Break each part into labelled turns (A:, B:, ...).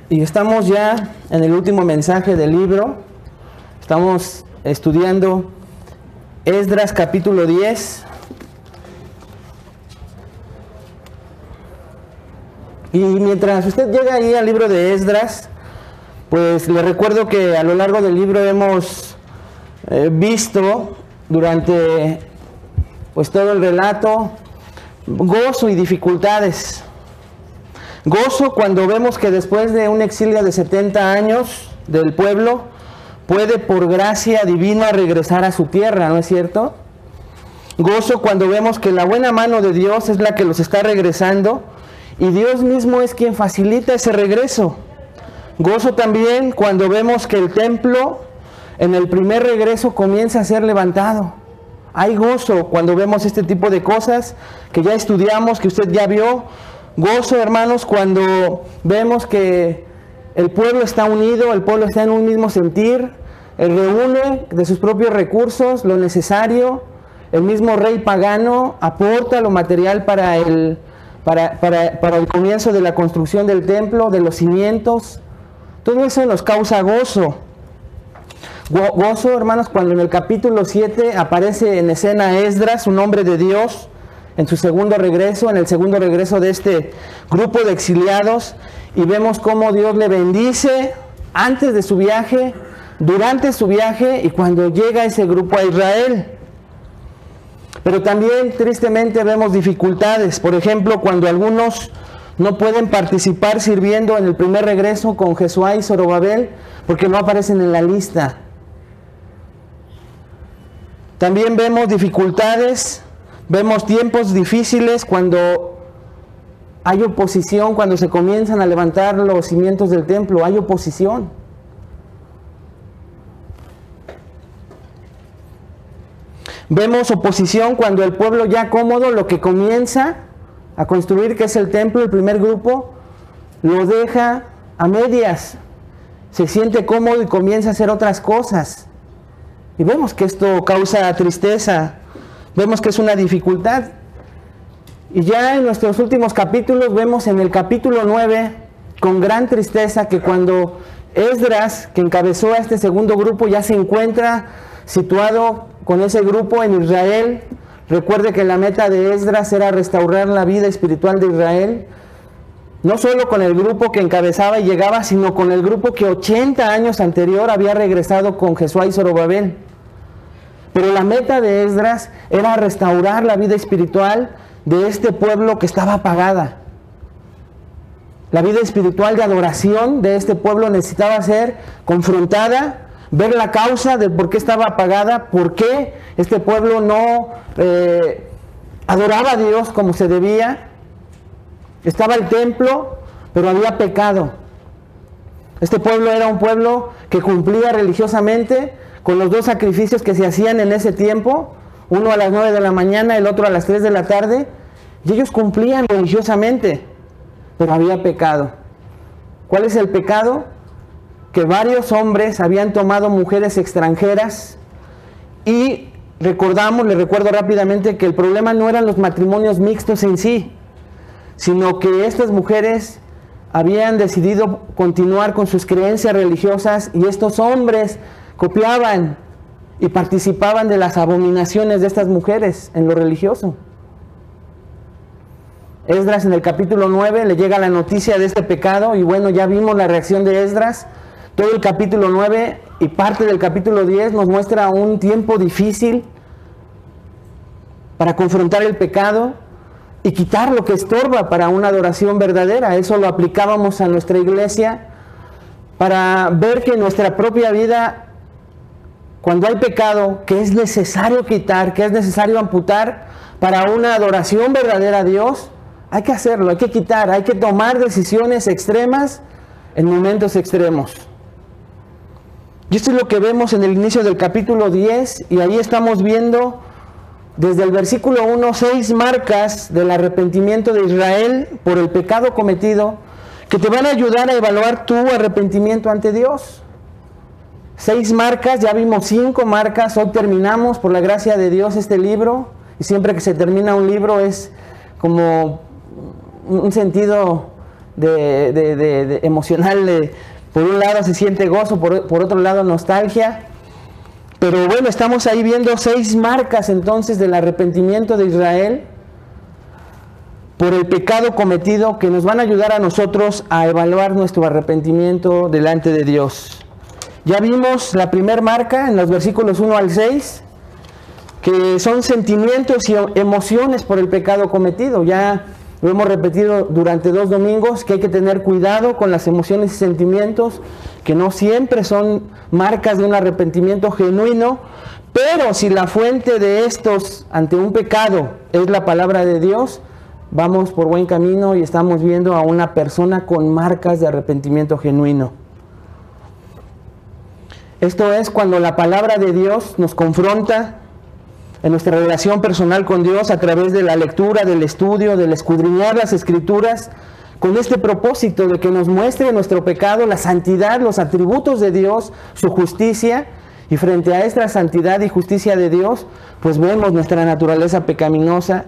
A: Y estamos ya en el último mensaje del libro. Estamos estudiando Esdras capítulo 10. Y mientras usted llega ahí al libro de Esdras, pues le recuerdo que a lo largo del libro hemos visto durante pues todo el relato gozo y dificultades. Gozo cuando vemos que después de un exilio de 70 años del pueblo, puede por gracia divina regresar a su tierra, ¿no es cierto? Gozo cuando vemos que la buena mano de Dios es la que los está regresando y Dios mismo es quien facilita ese regreso. Gozo también cuando vemos que el templo en el primer regreso comienza a ser levantado. Hay gozo cuando vemos este tipo de cosas que ya estudiamos, que usted ya vio. Gozo, hermanos, cuando vemos que el pueblo está unido, el pueblo está en un mismo sentir, reúne de sus propios recursos lo necesario, el mismo rey pagano aporta lo material para el comienzo de la construcción del templo, de los cimientos. Todo eso nos causa gozo. Gozo, hermanos, cuando en el capítulo 7 aparece en escena Esdras, un hombre de Dios, en su segundo regreso, en el segundo regreso de este grupo de exiliados, y vemos cómo Dios le bendice antes de su viaje, durante su viaje y cuando llega ese grupo a Israel. Pero también tristemente vemos dificultades, por ejemplo, cuando algunos no pueden participar sirviendo en el primer regreso con Jesuá y Zorobabel porque no aparecen en la lista. También vemos dificultades, vemos tiempos difíciles cuando hay oposición, cuando se comienzan a levantar los cimientos del templo, hay oposición. Vemos oposición cuando el pueblo ya cómodo, lo que comienza a construir, que es el templo, el primer grupo, lo deja a medias, se siente cómodo y comienza a hacer otras cosas. Y vemos que esto causa tristeza, vemos que es una dificultad. Y ya en nuestros últimos capítulos vemos en el capítulo 9 con gran tristeza que cuando Esdras, que encabezó a este segundo grupo, ya se encuentra situado con ese grupo en Israel. Recuerde que la meta de Esdras era restaurar la vida espiritual de Israel, no solo con el grupo que encabezaba y llegaba, sino con el grupo que 80 años anterior había regresado con Jesuá y Zorobabel. Pero la meta de Esdras era restaurar la vida espiritual de este pueblo que estaba apagada. La vida espiritual de adoración de este pueblo necesitaba ser confrontada, ver la causa de por qué estaba apagada, por qué este pueblo no adoraba a Dios como se debía. Estaba el templo, pero había pecado. Este pueblo era un pueblo que cumplía religiosamente con los dos sacrificios que se hacían en ese tiempo, uno a las 9 de la mañana, el otro a las 3 de la tarde, y ellos cumplían religiosamente, pero había pecado. ¿Cuál es el pecado? Que varios hombres habían tomado mujeres extranjeras y le recuerdo rápidamente que el problema no eran los matrimonios mixtos en sí, sino que estas mujeres habían decidido continuar con sus creencias religiosas y estos hombres copiaban y participaban de las abominaciones de estas mujeres en lo religioso. Esdras en el capítulo 9 le llega la noticia de este pecado y bueno, ya vimos la reacción de Esdras. Todo el capítulo 9 y parte del capítulo 10 nos muestra un tiempo difícil para confrontar el pecado y quitar lo que estorba para una adoración verdadera. Eso lo aplicábamos a nuestra iglesia para ver que en nuestra propia vida, cuando hay pecado que es necesario quitar, que es necesario amputar para una adoración verdadera a Dios, hay que hacerlo, hay que quitar, hay que tomar decisiones extremas en momentos extremos. Y esto es lo que vemos en el inicio del capítulo 10, y ahí estamos viendo desde el versículo 1, 6 marcas del arrepentimiento de Israel por el pecado cometido, que te van a ayudar a evaluar tu arrepentimiento ante Dios. 6 marcas, ya vimos 5 marcas, hoy terminamos por la gracia de Dios este libro, y siempre que se termina un libro es como un sentido emocional. Por un lado se siente gozo, por otro lado nostalgia. Pero bueno, estamos ahí viendo 6 marcas entonces del arrepentimiento de Israel por el pecado cometido, que nos van a ayudar a nosotros a evaluar nuestro arrepentimiento delante de Dios. Ya vimos la primera marca en los versículos 1 al 6, que son sentimientos y emociones por el pecado cometido. Ya lo hemos repetido durante 2 domingos, que hay que tener cuidado con las emociones y sentimientos, que no siempre son marcas de un arrepentimiento genuino, pero si la fuente de estos ante un pecado es la palabra de Dios, vamos por buen camino y estamos viendo a una persona con marcas de arrepentimiento genuino. Esto es cuando la palabra de Dios nos confronta en nuestra relación personal con Dios a través de la lectura, del estudio, del escudriñar las Escrituras, con este propósito de que nos muestre nuestro pecado, la santidad, los atributos de Dios, su justicia, y frente a esta santidad y justicia de Dios, pues vemos nuestra naturaleza pecaminosa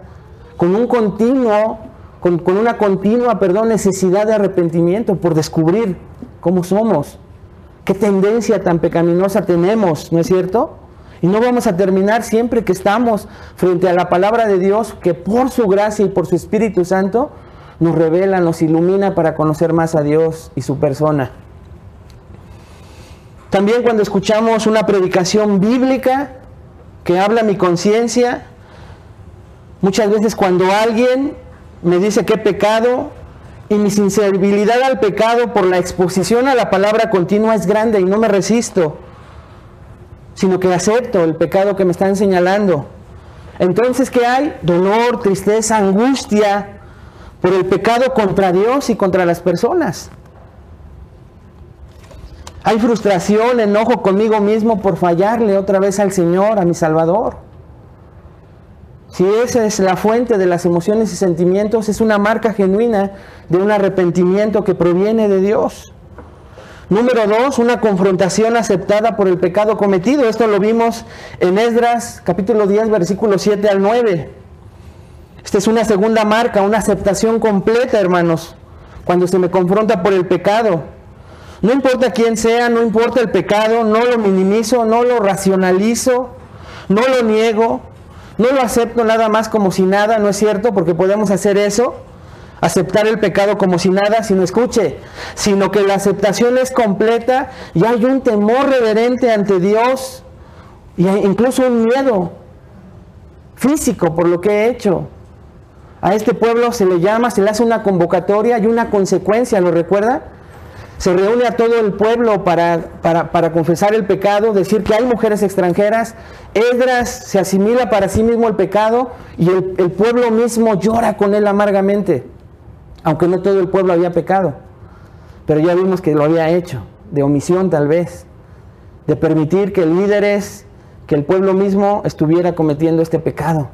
A: con una continua necesidad de arrepentimiento por descubrir cómo somos, qué tendencia tan pecaminosa tenemos, ¿no es cierto? Y no vamos a terminar siempre que estamos frente a la palabra de Dios, que por su gracia y por su Espíritu Santo nos revela, nos ilumina para conocer más a Dios y su persona. También cuando escuchamos una predicación bíblica que habla a mi conciencia, muchas veces cuando alguien me dice que he pecado y mi sensibilidad al pecado por la exposición a la palabra continua es grande y no me resisto, sino que acepto el pecado que me están señalando. Entonces, ¿qué hay? Dolor, tristeza, angustia por el pecado contra Dios y contra las personas. Hay frustración, enojo conmigo mismo por fallarle otra vez al Señor, a mi Salvador. Si esa es la fuente de las emociones y sentimientos, es una marca genuina de un arrepentimiento que proviene de Dios. Número 2, una confrontación aceptada por el pecado cometido. Esto lo vimos en Esdras, capítulo 10, versículos 7 al 9. Esta es una segunda marca, una aceptación completa, hermanos, cuando se me confronta por el pecado. No importa quién sea, no importa el pecado, no lo minimizo, no lo racionalizo, no lo niego, no lo acepto nada más como si nada, ¿no es cierto? Porque podemos hacer eso, aceptar el pecado como si nada, sino que la aceptación es completa y hay un temor reverente ante Dios y hay incluso un miedo físico por lo que he hecho. A este pueblo se le hace una convocatoria y una consecuencia, ¿lo recuerda? Se reúne a todo el pueblo para confesar el pecado, decir que hay mujeres extranjeras. Esdras se asimila para sí mismo el pecado y el pueblo mismo llora con él amargamente, aunque no todo el pueblo había pecado, pero ya vimos que lo había hecho, de omisión tal vez, de permitir que líderes, que el pueblo mismo estuviera cometiendo este pecado.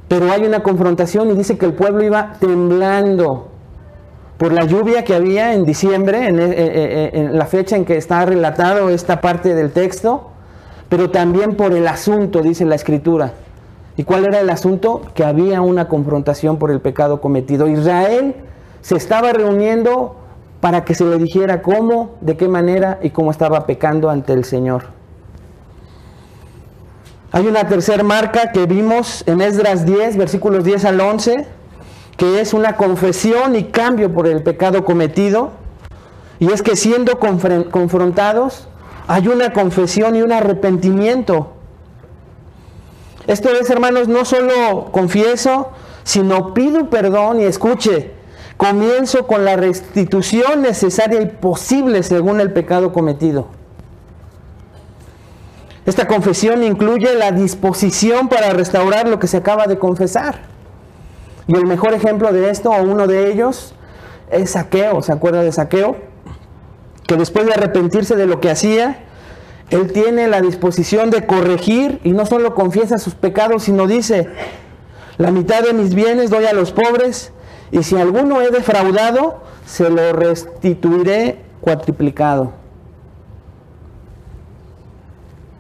A: Pero hay una confrontación y dice que el pueblo iba temblando por la lluvia que había en diciembre, en la fecha en que está relatado esta parte del texto, pero también por el asunto, dice la Escritura. ¿Y cuál era el asunto? Que había una confrontación por el pecado cometido. Israel se estaba reuniendo para que se le dijera cómo, de qué manera y cómo estaba pecando ante el Señor. Hay una tercera marca que vimos en Esdras 10, versículos 10 al 11, que es una confesión y cambio por el pecado cometido. Y es que siendo confrontados, hay una confesión y un arrepentimiento. Esto es, hermanos, no solo confieso, sino pido perdón y escuche, comienzo con la restitución necesaria y posible según el pecado cometido. Esta confesión incluye la disposición para restaurar lo que se acaba de confesar. Y el mejor ejemplo de esto, o uno de ellos, es Zaqueo. ¿Se acuerda de Zaqueo? Que después de arrepentirse de lo que hacía, él tiene la disposición de corregir y no solo confiesa sus pecados, sino dice: la mitad de mis bienes doy a los pobres y si alguno he defraudado, se lo restituiré cuatriplicado.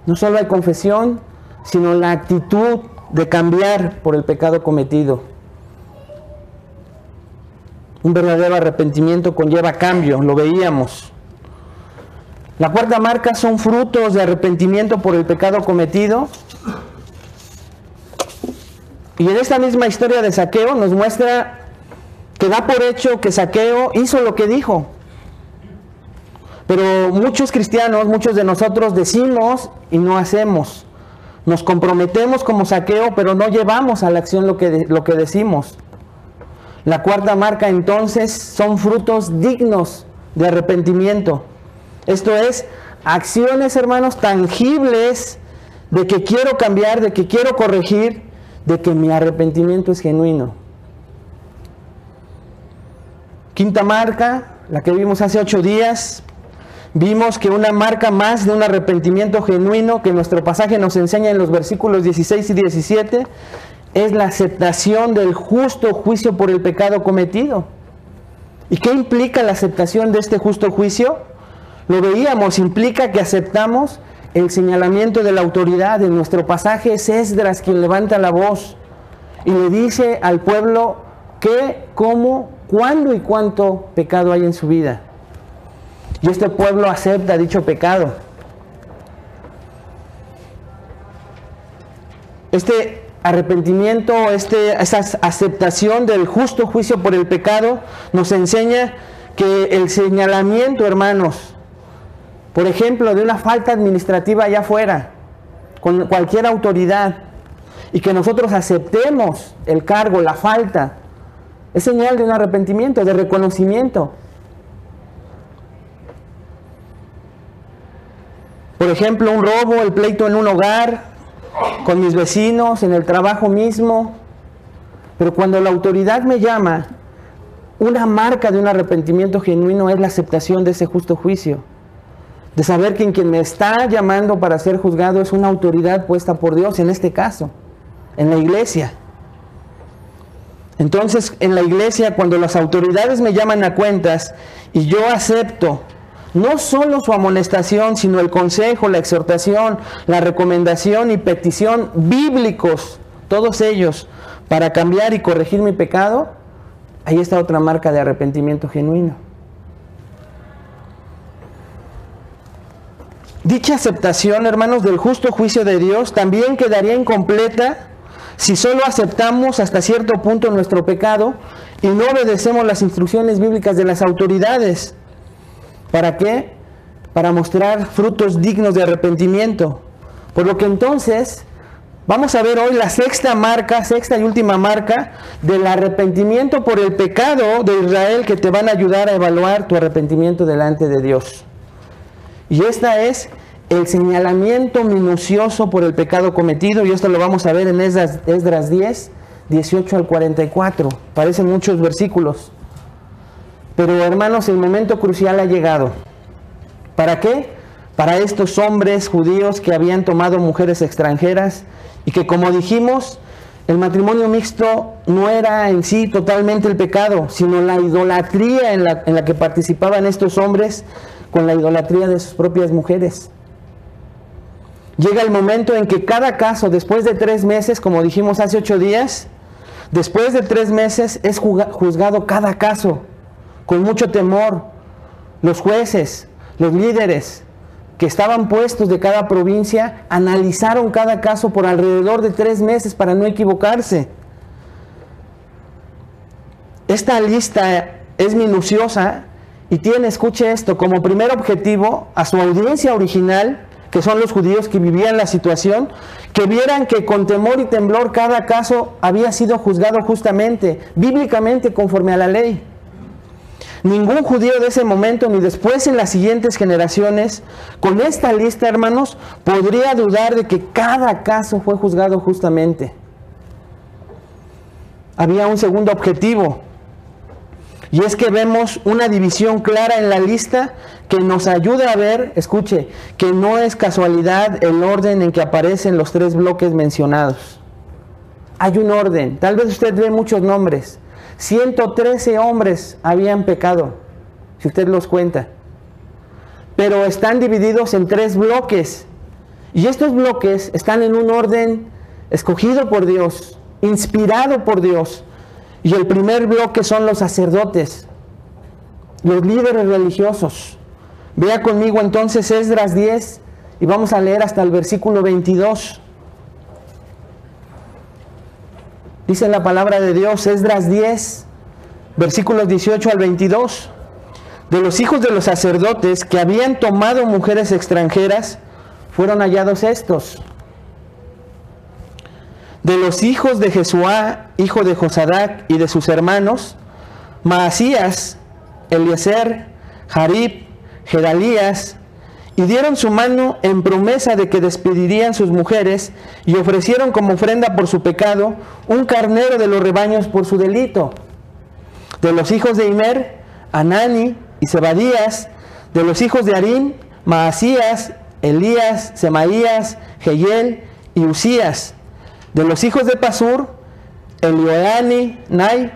A: No solo hay confesión, sino la actitud de cambiar por el pecado cometido. Un verdadero arrepentimiento conlleva cambio, lo veíamos. La cuarta marca son frutos de arrepentimiento por el pecado cometido. Y en esta misma historia de Zaqueo nos muestra que da por hecho que Zaqueo hizo lo que dijo. Pero muchos cristianos, muchos de nosotros decimos y no hacemos. Nos comprometemos como Zaqueo, pero no llevamos a la acción lo que decimos. La cuarta marca entonces son frutos dignos de arrepentimiento. Esto es, acciones, hermanos, tangibles de que quiero cambiar, de que quiero corregir, de que mi arrepentimiento es genuino. Quinta marca, la que vimos hace 8 días, vimos que una marca más de un arrepentimiento genuino que nuestro pasaje nos enseña en los versículos 16 y 17 es la aceptación del justo juicio por el pecado cometido. ¿Y qué implica la aceptación de este justo juicio? Lo veíamos, implica que aceptamos el señalamiento de la autoridad. En nuestro pasaje es Esdras quien levanta la voz y le dice al pueblo qué, cómo, cuándo y cuánto pecado hay en su vida. Y este pueblo acepta dicho pecado. Este arrepentimiento, esa aceptación del justo juicio por el pecado nos enseña que el señalamiento, hermanos, por ejemplo, de una falta administrativa allá afuera, con cualquier autoridad, y que nosotros aceptemos el cargo, la falta, es señal de un arrepentimiento, de reconocimiento. Por ejemplo, un robo, el pleito en un hogar, con mis vecinos, en el trabajo mismo. Pero cuando la autoridad me llama, una marca de un arrepentimiento genuino es la aceptación de ese justo juicio. De saber que quien me está llamando para ser juzgado es una autoridad puesta por Dios, en este caso, en la iglesia. Entonces, en la iglesia, cuando las autoridades me llaman a cuentas y yo acepto no solo su amonestación, sino el consejo, la exhortación, la recomendación y petición bíblicos, todos ellos, para cambiar y corregir mi pecado, ahí está otra marca de arrepentimiento genuino. Dicha aceptación, hermanos, del justo juicio de Dios también quedaría incompleta si solo aceptamos hasta cierto punto nuestro pecado y no obedecemos las instrucciones bíblicas de las autoridades. ¿Para qué? Para mostrar frutos dignos de arrepentimiento. Por lo que entonces vamos a ver hoy la sexta y última marca del arrepentimiento por el pecado de Israel, que te van a ayudar a evaluar tu arrepentimiento delante de Dios. Y esta es el señalamiento minucioso por el pecado cometido, y esto lo vamos a ver en Esdras 10, 18 al 44. Parecen muchos versículos. Pero hermanos, el momento crucial ha llegado. ¿Para qué? Para estos hombres judíos que habían tomado mujeres extranjeras y que, como dijimos, el matrimonio mixto no era en sí totalmente el pecado, sino la idolatría en la que participaban estos hombres con la idolatría de sus propias mujeres. Llega el momento en que cada caso, después de 3 meses, como dijimos hace 8 días, después de 3 meses es juzgado cada caso con mucho temor. Los jueces, los líderes que estaban puestos de cada provincia, analizaron cada caso por alrededor de 3 meses para no equivocarse. Esta lista es minuciosa y tiene, escuche esto, como primer objetivo a su audiencia original, que son los judíos que vivían la situación, que vieran que con temor y temblor cada caso había sido juzgado justamente, bíblicamente, conforme a la ley. Ningún judío de ese momento, ni después en las siguientes generaciones, con esta lista, hermanos, podría dudar de que cada caso fue juzgado justamente. Había un segundo objetivo, y es que vemos una división clara en la lista que nos ayuda a ver, escuche, que no es casualidad el orden en que aparecen los 3 bloques mencionados. Hay un orden. Tal vez usted ve muchos nombres. 113 hombres habían pecado, si usted los cuenta. Pero están divididos en 3 bloques. Y estos bloques están en un orden escogido por Dios, inspirado por Dios. Y el primer bloque son los sacerdotes, los líderes religiosos. Vea conmigo entonces Esdras 10 y vamos a leer hasta el versículo 22. Dice la palabra de Dios, Esdras 10, versículos 18 al 22. De los hijos de los sacerdotes que habían tomado mujeres extranjeras, fueron hallados estos. De los hijos de Jesuá, hijo de Josadac, y de sus hermanos, Maasías, Eliezer, Jarib, Gedalías, y dieron su mano en promesa de que despedirían sus mujeres, y ofrecieron como ofrenda por su pecado un carnero de los rebaños por su delito. De los hijos de Imer, Anani y Zebadías. De los hijos de Harim, Maasías, Elías, Semaías, Jehiel y Usías. De los hijos de Pasur, Elioani, Nai,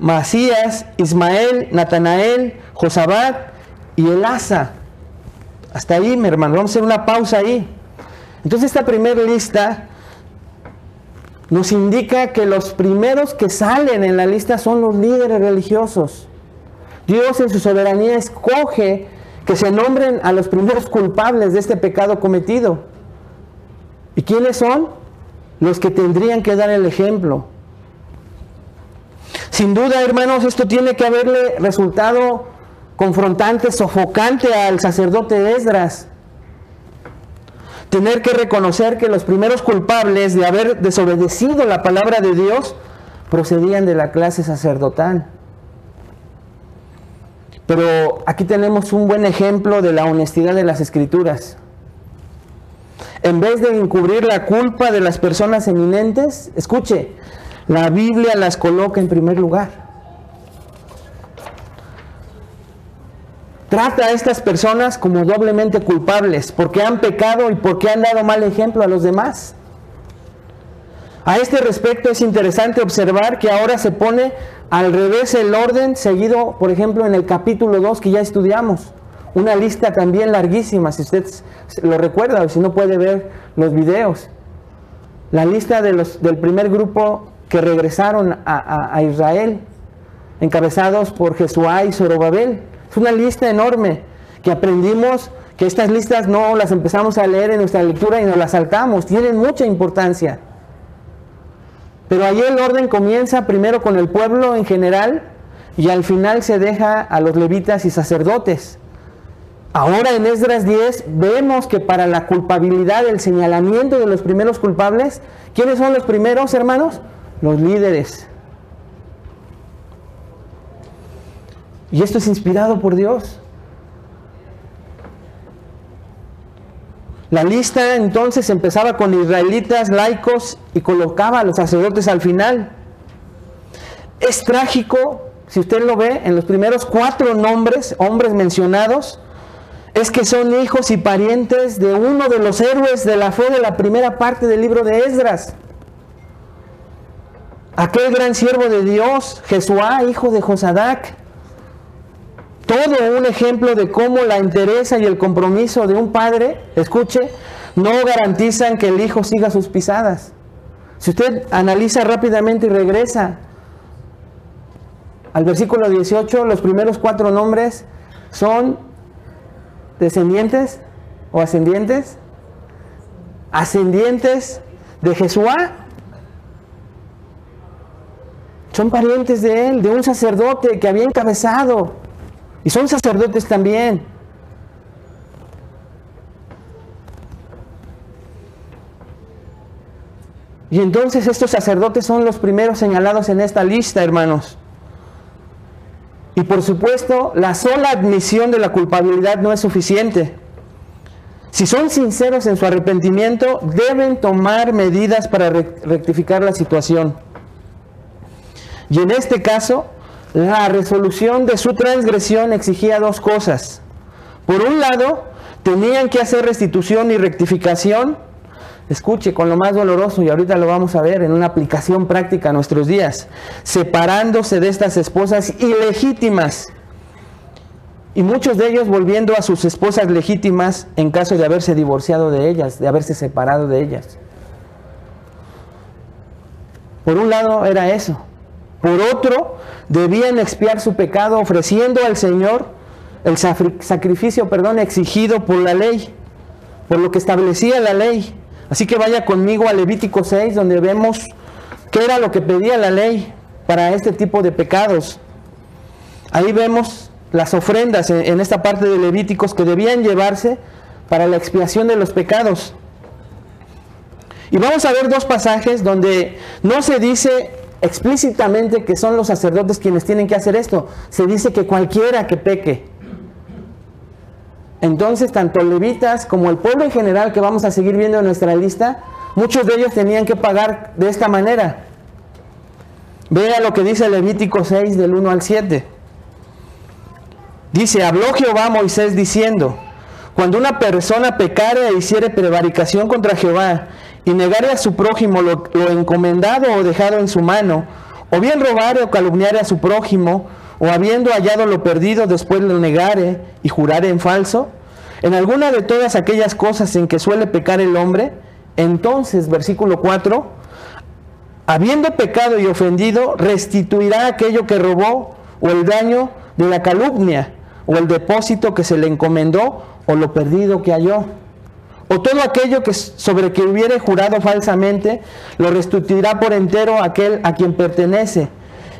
A: Maasías, Ismael, Natanael, Josabad y Elasa. Hasta ahí, mi hermano, vamos a hacer una pausa ahí. Entonces esta primera lista nos indica que los primeros que salen en la lista son los líderes religiosos. Dios en su soberanía escoge que se nombren a los primeros culpables de este pecado cometido. ¿Y quiénes son? Los que tendrían que dar el ejemplo. Sin duda, hermanos, esto tiene que haberle resultado confrontante, sofocante al sacerdote Esdras. Tener que reconocer que los primeros culpables de haber desobedecido la palabra de Dios procedían de la clase sacerdotal. Pero aquí tenemos un buen ejemplo de la honestidad de las Escrituras. En vez de encubrir la culpa de las personas eminentes, escuche, la Biblia las coloca en primer lugar. Trata a estas personas como doblemente culpables, porque han pecado y porque han dado mal ejemplo a los demás. A este respecto es interesante observar que ahora se pone al revés el orden seguido, por ejemplo, en el capítulo 2 que ya estudiamos. Una lista también larguísima, si usted lo recuerda o si no puede ver los videos. La lista del primer grupo que regresaron a Israel, encabezados por Jesuá y Zorobabel. Es una lista enorme que aprendimos que estas listas no las empezamos a leer en nuestra lectura y nos las saltamos. Tienen mucha importancia. Pero ahí el orden comienza primero con el pueblo en general y al final se deja a los levitas y sacerdotes. Ahora en Esdras 10 vemos que para la culpabilidad, el señalamiento de los primeros culpables, ¿quiénes son los primeros, hermanos? Los líderes. Y esto es inspirado por Dios. La lista entonces empezaba con israelitas, laicos y colocaba a los sacerdotes al final. Es trágico, si usted lo ve, en los primeros 4 nombres, hombres mencionados, es que son hijos y parientes de uno de los héroes de la fe de la primera parte del libro de Esdras. Aquel gran siervo de Dios, Jesuá, hijo de Josadac. Todo un ejemplo de cómo la entereza y el compromiso de un padre, escuche, no garantizan que el hijo siga sus pisadas. Si usted analiza rápidamente y regresa al versículo 18, los primeros 4 nombres son descendientes o ascendientes, ascendientes de Jesuá. Son parientes de él, de un sacerdote que había encabezado. Y son sacerdotes también. Y entonces estos sacerdotes son los primeros señalados en esta lista, hermanos. Y por supuesto, la sola admisión de la culpabilidad no es suficiente. Si son sinceros en su arrepentimiento, deben tomar medidas para rectificar la situación. Y en este caso, la resolución de su transgresión exigía 2 cosas. Por un lado, tenían que hacer restitución y rectificación, escuche, con lo más doloroso, y ahorita lo vamos a ver en una aplicación práctica a nuestros días, separándose de estas esposas ilegítimas, y muchos de ellos volviendo a sus esposas legítimas en caso de haberse divorciado de ellas, de haberse separado de ellas. Por un lado era eso. Por otro, debían expiar su pecado ofreciendo al Señor el sacrificio, exigido por la ley, por lo que establecía la ley. Así que vaya conmigo a Levítico 6, donde vemos qué era lo que pedía la ley para este tipo de pecados. Ahí vemos las ofrendas en esta parte de Levíticos que debían llevarse para la expiación de los pecados. Y vamos a ver dos pasajes donde no se dice explícitamente que son los sacerdotes quienes tienen que hacer esto. Se dice que cualquiera que peque. Entonces, tanto levitas como el pueblo en general, que vamos a seguir viendo en nuestra lista, muchos de ellos tenían que pagar de esta manera. Vea lo que dice Levítico 6, del 1 al 7. Dice: habló Jehová a Moisés diciendo: cuando una persona pecare e hiciere prevaricación contra Jehová, y negare a su prójimo lo encomendado o dejado en su mano, o bien robare o calumniare a su prójimo, o habiendo hallado lo perdido después lo negare y jurare en falso, en alguna de todas aquellas cosas en que suele pecar el hombre, entonces, versículo 4, habiendo pecado y ofendido, restituirá aquello que robó, o el daño de la calumnia, o el depósito que se le encomendó, o lo perdido que halló. O todo aquello que sobre que hubiere jurado falsamente, lo restituirá por entero aquel a quien pertenece,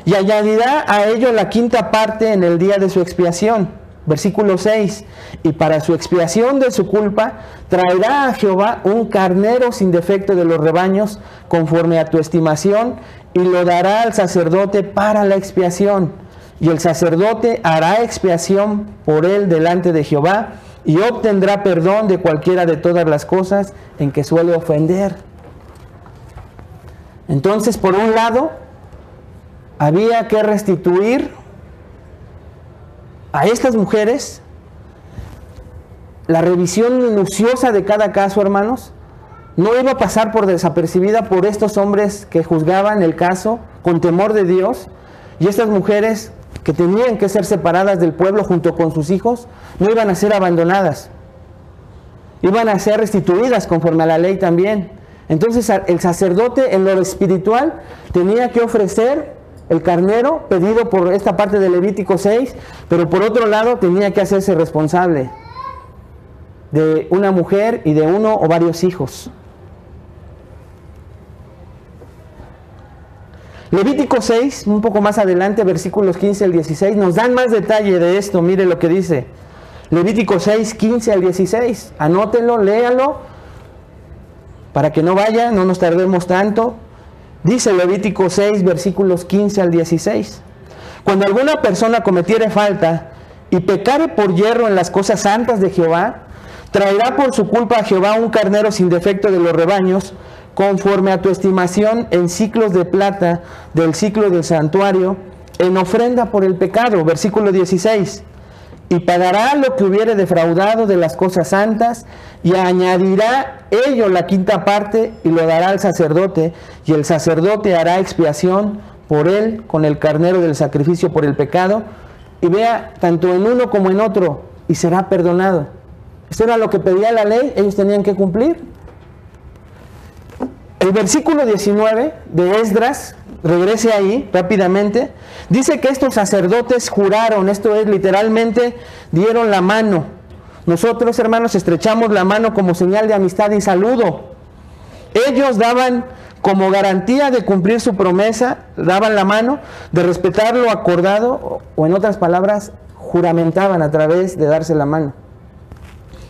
A: y añadirá a ello la quinta parte en el día de su expiación. Versículo 6, y para su expiación de su culpa, traerá a Jehová un carnero sin defecto de los rebaños, conforme a tu estimación, y lo dará al sacerdote para la expiación. Y el sacerdote hará expiación por él delante de Jehová, y obtendrá perdón de cualquiera de todas las cosas en que suele ofender. Entonces, por un lado, había que restituir a estas mujeres la revisión minuciosa de cada caso, hermanos. No iba a pasar por desapercibida por estos hombres que juzgaban el caso con temor de Dios, y estas mujeres que tenían que ser separadas del pueblo junto con sus hijos, no iban a ser abandonadas, iban a ser restituidas conforme a la ley también. Entonces el sacerdote en lo espiritual tenía que ofrecer el carnero pedido por esta parte de Levítico 6, pero por otro lado tenía que hacerse responsable de una mujer y de uno o varios hijos. Levítico 6, un poco más adelante, versículos 15 al 16, nos dan más detalle de esto. Mire lo que dice. Levítico 6, 15 al 16. Anótenlo, léalo, para que no vaya, no nos tardemos tanto. Dice Levítico 6, versículos 15 al 16. Cuando alguna persona cometiere falta y pecare por yerro en las cosas santas de Jehová, traerá por su culpa a Jehová un carnero sin defecto de los rebaños, conforme a tu estimación, en siclos de plata del siclo del santuario, en ofrenda por el pecado. Versículo 16. Y pagará lo que hubiere defraudado de las cosas santas, y añadirá ello la quinta parte, y lo dará al sacerdote, y el sacerdote hará expiación por él con el carnero del sacrificio por el pecado, y vea, tanto en uno como en otro, y será perdonado. Esto era lo que pedía la ley, ellos tenían que cumplir. El versículo 19 de Esdras, regrese ahí rápidamente, dice que estos sacerdotes juraron, esto es, literalmente dieron la mano. Nosotros, hermanos, estrechamos la mano como señal de amistad y saludo. Ellos daban como garantía de cumplir su promesa, daban la mano, de respetar lo acordado, o en otras palabras, juramentaban a través de darse la mano.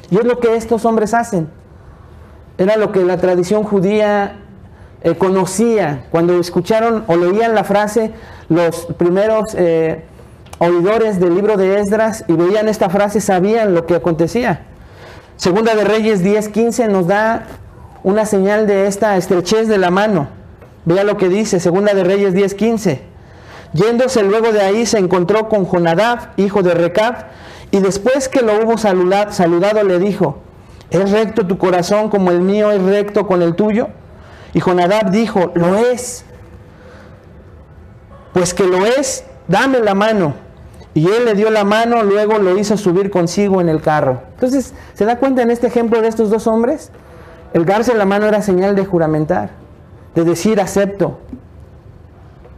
A: Y es lo que estos hombres hacen. Era lo que la tradición judía conocía. Cuando escucharon o leían la frase, los primeros oidores del libro de Esdras, y veían esta frase, sabían lo que acontecía. Segunda de Reyes 10:15 nos da una señal de esta estrechez de la mano. Vea lo que dice, Segunda de Reyes 10:15. Yéndose luego de ahí, se encontró con Jonadab, hijo de Recab, y después que lo hubo saludado, le dijo: ¿es recto tu corazón como el mío es recto con el tuyo? Y Jonadab dijo: lo es. Pues que lo es, dame la mano. Y él le dio la mano, luego lo hizo subir consigo en el carro. Entonces, ¿se da cuenta en este ejemplo de estos dos hombres? El darse la mano era señal de juramentar, de decir acepto.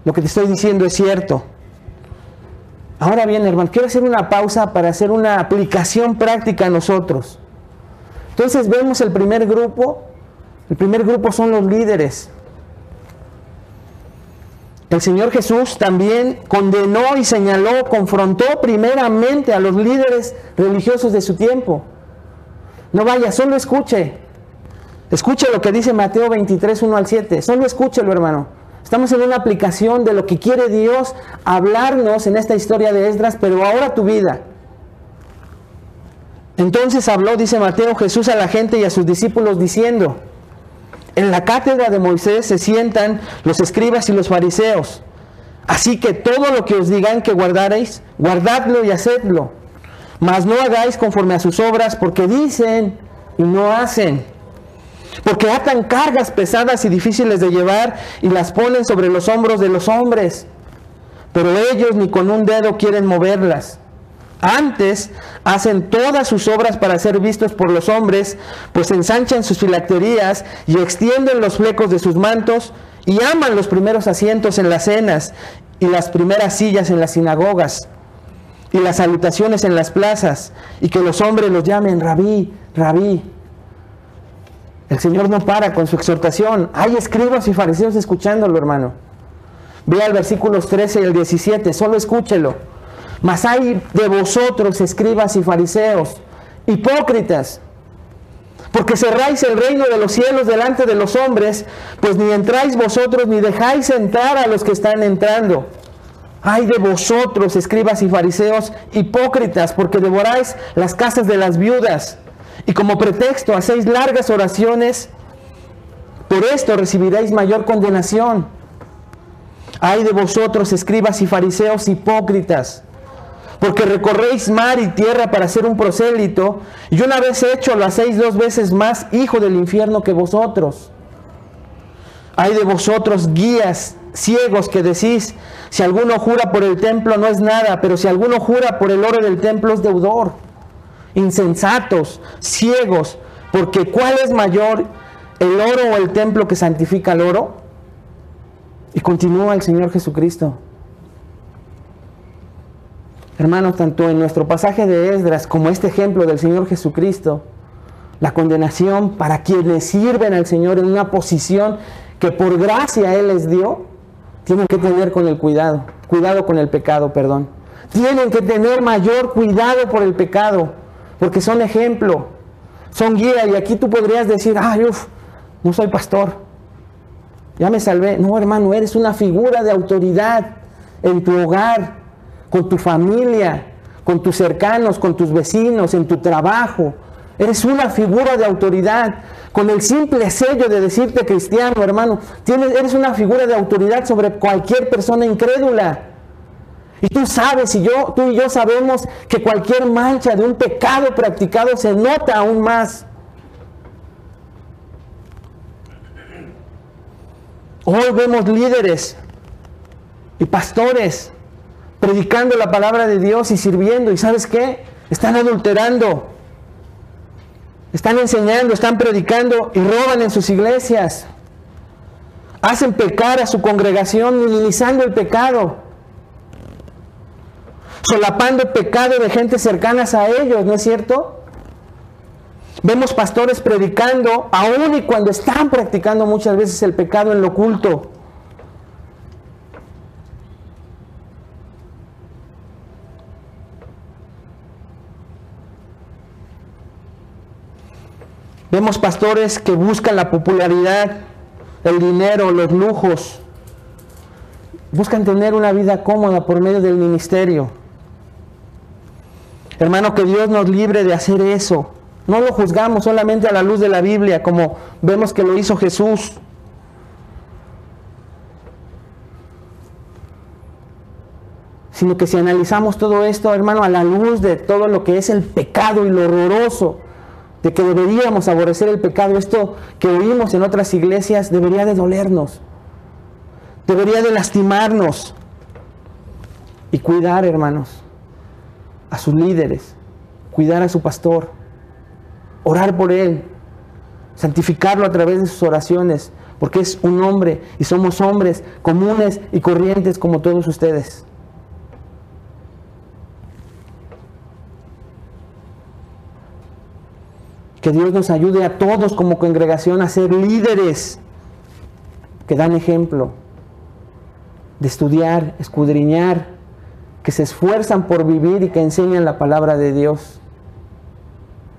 A: lo que te estoy diciendo es cierto. Ahora bien, hermano, quiero hacer una pausa para hacer una aplicación práctica a nosotros. Entonces vemos el primer grupo. El primer grupo son los líderes. El Señor Jesús también condenó y señaló, confrontó primeramente a los líderes religiosos de su tiempo. No vaya, solo escuche. Escuche lo que dice Mateo 23, 1 al 7. Solo escúchelo, hermano. Estamos en una aplicación de lo que quiere Dios hablarnos en esta historia de Esdras, pero ahora tu vida. Entonces habló, dice Mateo, Jesús a la gente y a sus discípulos diciendo: en la cátedra de Moisés se sientan los escribas y los fariseos. Así que todo lo que os digan que guardaréis, guardadlo y hacedlo. Mas no hagáis conforme a sus obras, porque dicen y no hacen. Porque atan cargas pesadas y difíciles de llevar y las ponen sobre los hombros de los hombres. Pero ellos ni con un dedo quieren moverlas. Antes hacen todas sus obras para ser vistos por los hombres, pues ensanchan sus filacterías y extienden los flecos de sus mantos y aman los primeros asientos en las cenas y las primeras sillas en las sinagogas y las salutaciones en las plazas y que los hombres los llamen rabí, rabí. El Señor no para con su exhortación. Hay escribas y fariseos escuchándolo, hermano. Vea el versículos 13 y el 17, solo escúchelo. Mas hay de vosotros, escribas y fariseos, hipócritas, porque cerráis el reino de los cielos delante de los hombres, pues ni entráis vosotros ni dejáis entrar a los que están entrando. Ay de vosotros, escribas y fariseos, hipócritas, porque devoráis las casas de las viudas, y como pretexto hacéis largas oraciones, por esto recibiréis mayor condenación. Ay de vosotros, escribas y fariseos, hipócritas, porque recorréis mar y tierra para ser un prosélito, y una vez hecho lo hacéis 2 veces más hijo del infierno que vosotros. Ay de vosotros, guías ciegos, que decís: si alguno jura por el templo no es nada, pero si alguno jura por el oro del templo es deudor. Insensatos, ciegos, porque ¿cuál es mayor, el oro o el templo que santifica el oro? Y continúa el Señor Jesucristo. Hermanos, tanto en nuestro pasaje de Esdras como este ejemplo del Señor Jesucristo, la condenación para quienes sirven al Señor en una posición que por gracia Él les dio, tienen que tener con el cuidado con el pecado, perdón. Tienen que tener mayor cuidado por el pecado, porque son ejemplo, son guía. Y aquí tú podrías decir: ay, no soy pastor, ya me salvé. No, hermano, eres una figura de autoridad en tu hogar, con tu familia, con tus cercanos, con tus vecinos, en tu trabajo. Eres una figura de autoridad. Con el simple sello de decirte cristiano, hermano, eres una figura de autoridad sobre cualquier persona incrédula. Y tú sabes, tú y yo sabemos que cualquier mancha de un pecado practicado se nota aún más. Hoy vemos líderes y pastores predicando la palabra de Dios y sirviendo, y ¿sabes qué? Están adulterando, están enseñando, están predicando y roban en sus iglesias. Hacen pecar a su congregación, minimizando el pecado, solapando el pecado de gente cercanas a ellos, ¿no es cierto? Vemos pastores predicando, aún y cuando están practicando muchas veces el pecado en lo oculto. Vemos pastores que buscan la popularidad, el dinero, los lujos. Buscan tener una vida cómoda por medio del ministerio. Hermano, que Dios nos libre de hacer eso. No lo juzgamos solamente a la luz de la Biblia, como vemos que lo hizo Jesús. Sino que si analizamos todo esto, hermano, a la luz de todo lo que es el pecado y lo horroroso, de que deberíamos aborrecer el pecado, esto que oímos en otras iglesias debería de dolernos, debería de lastimarnos. Y cuidar, hermanos, a sus líderes, cuidar a su pastor, orar por él, santificarlo a través de sus oraciones, porque es un hombre y somos hombres comunes y corrientes como todos ustedes. Que Dios nos ayude a todos como congregación a ser líderes que dan ejemplo de estudiar, escudriñar, que se esfuerzan por vivir y que enseñan la palabra de Dios,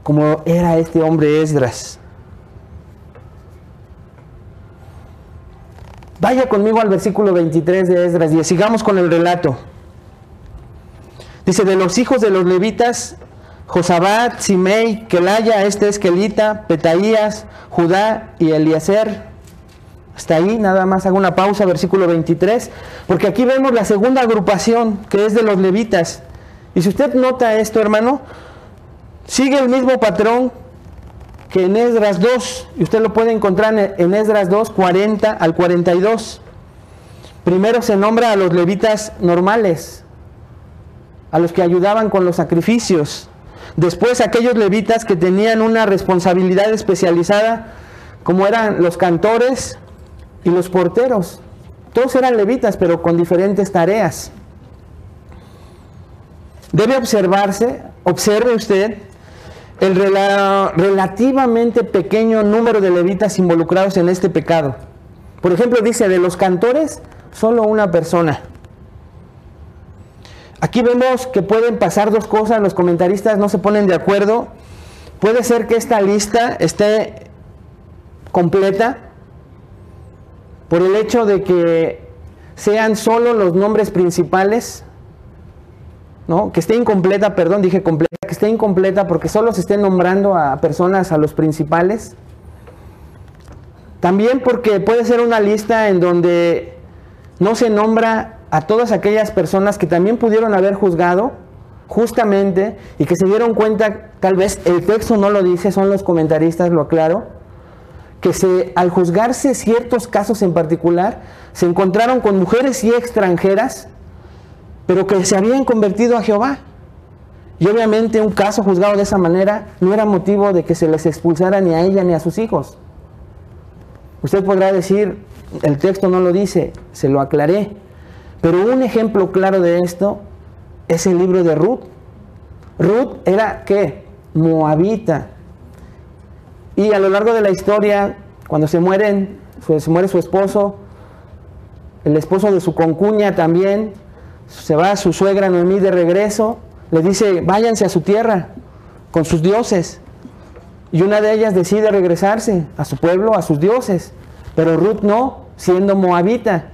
A: como era este hombre Esdras. Vaya conmigo al versículo 23 de Esdras y sigamos con el relato. Dice, de los hijos de los levitas, Josabad, Simei, Kelaya, este es Kelita, Petaías, Judá y Eliezer. Hasta ahí, nada más hago una pausa, versículo 23, porque aquí vemos la segunda agrupación, que es de los levitas. Y si usted nota esto, hermano, sigue el mismo patrón que en Esdras 2, y usted lo puede encontrar en Esdras 2, 40 al 42. Primero se nombra a los levitas normales, a los que ayudaban con los sacrificios. Después aquellos levitas que tenían una responsabilidad especializada, como eran los cantores y los porteros. Todos eran levitas, pero con diferentes tareas. Debe observe usted el relativamente pequeño número de levitas involucrados en este pecado. Por ejemplo, dice, de los cantores, solo una persona. Aquí vemos que pueden pasar dos cosas, los comentaristas no se ponen de acuerdo. Puede ser que esta lista esté completa por el hecho de que sean solo los nombres principales, ¿no? Que esté incompleta, perdón, dije completa, que esté incompleta porque solo se estén nombrando a personas, a los principales. También porque puede ser una lista en donde no se nombra a todas aquellas personas que también pudieron haber juzgado justamente y que se dieron cuenta, tal vez el texto no lo dice, son los comentaristas, lo aclaro, que al juzgarse ciertos casos en particular, se encontraron con mujeres y extranjeras, pero que se habían convertido a Jehová. Y obviamente un caso juzgado de esa manera no era motivo de que se les expulsara ni a ella ni a sus hijos. Usted podrá decir, el texto no lo dice, se lo aclaré. Pero un ejemplo claro de esto es el libro de Ruth. Ruth era, ¿qué? Moabita. Y a lo largo de la historia, cuando se muere su esposo, el esposo de su concuña también, se va a su suegra Noemí de regreso, le dice, váyanse a su tierra con sus dioses. Y una de ellas decide regresarse a su pueblo, a sus dioses. Pero Ruth no, siendo moabita.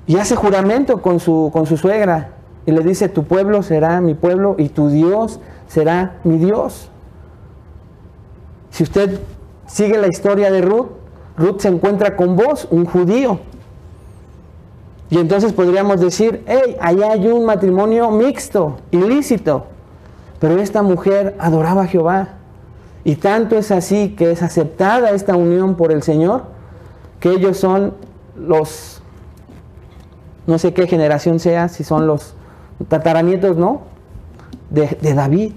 A: Y hace juramento con su suegra. Y le dice, tu pueblo será mi pueblo y tu Dios será mi Dios. Si usted sigue la historia de Ruth, Ruth se encuentra con Boaz, un judío. Y entonces podríamos decir, hey, allá hay un matrimonio mixto, ilícito. Pero esta mujer adoraba a Jehová. Y tanto es así que es aceptada esta unión por el Señor, que ellos son los, no sé qué generación sea, si son los tataranietos, ¿no? De David.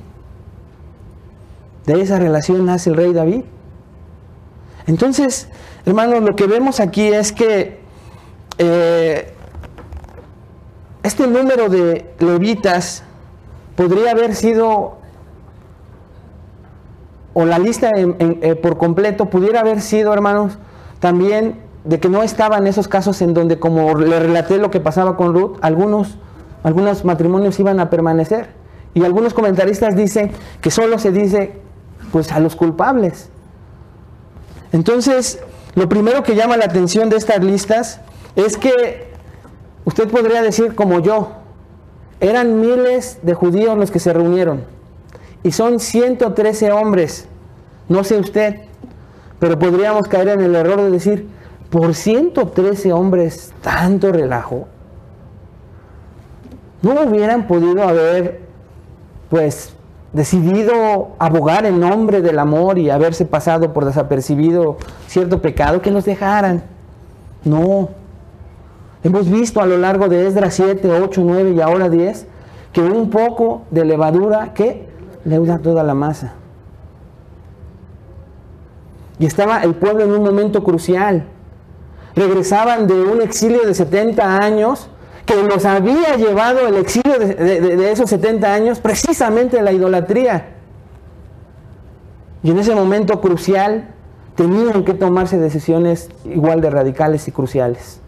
A: De esa relación nace el rey David. Entonces, hermanos, lo que vemos aquí es que este número de levitas podría haber sido, o la lista por completo pudiera haber sido, hermanos, también de que no estaban esos casos en donde, como le relaté lo que pasaba con Ruth, algunos matrimonios iban a permanecer. Y algunos comentaristas dicen que solo se dice pues a los culpables. Entonces, lo primero que llama la atención de estas listas es que usted podría decir como yo, eran miles de judíos los que se reunieron y son 113 hombres, no sé usted, pero podríamos caer en el error de decir, por 113 hombres tanto relajo, no hubieran podido haber pues decidido abogar en nombre del amor y haberse pasado por desapercibido cierto pecado, que los dejaran. No. Hemos visto a lo largo de Esdras 7, 8, 9 y ahora 10 que un poco de levadura que leuda toda la masa. Y estaba el pueblo en un momento crucial. Regresaban de un exilio de 70 años, que los había llevado el exilio de esos 70 años precisamente la idolatría. Y en ese momento crucial tenían que tomarse decisiones igual de radicales y cruciales.